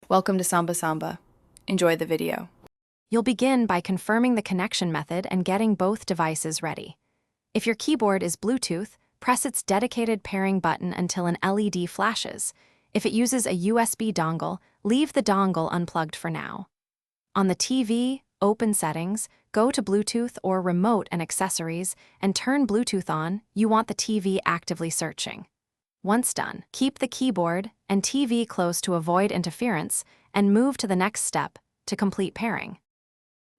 Welcome to Samba Samba. Enjoy the video. You'll begin by confirming the connection method and getting both devices ready. If your keyboard is Bluetooth, press its dedicated pairing button until an LED flashes. If it uses a USB dongle, leave the dongle unplugged for now. On the TV, open Settings, go to Bluetooth or Remote and Accessories, and turn Bluetooth on. You want the TV actively searching. Once done, keep the keyboard and TV close to avoid interference and move to the next step to complete pairing.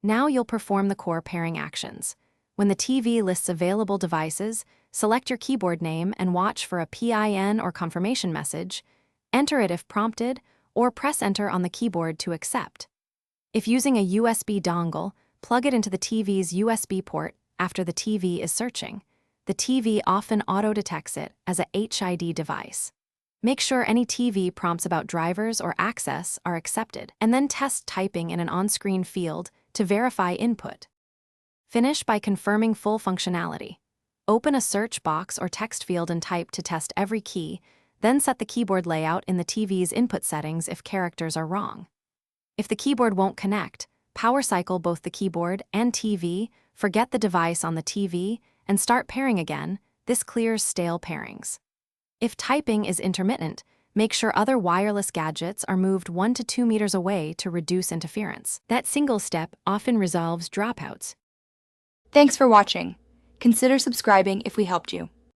Now you'll perform the core pairing actions. When the TV lists available devices, select your keyboard name and watch for a PIN or confirmation message. Enter it if prompted, or press Enter on the keyboard to accept. If using a USB dongle, plug it into the TV's USB port after the TV is searching. The TV often auto-detects it as a HID device. Make sure any TV prompts about drivers or access are accepted, and then test typing in an on-screen field to verify input. Finish by confirming full functionality. Open a search box or text field and type to test every key, then set the keyboard layout in the TV's input settings if characters are wrong. If the keyboard won't connect, power cycle both the keyboard and TV, forget the device on the TV, and start pairing again. This clears stale pairings. If typing is intermittent, make sure other wireless gadgets are moved 1 to 2 meters away to reduce interference. That single step often resolves dropouts. Thanks for watching. Consider subscribing if we helped you.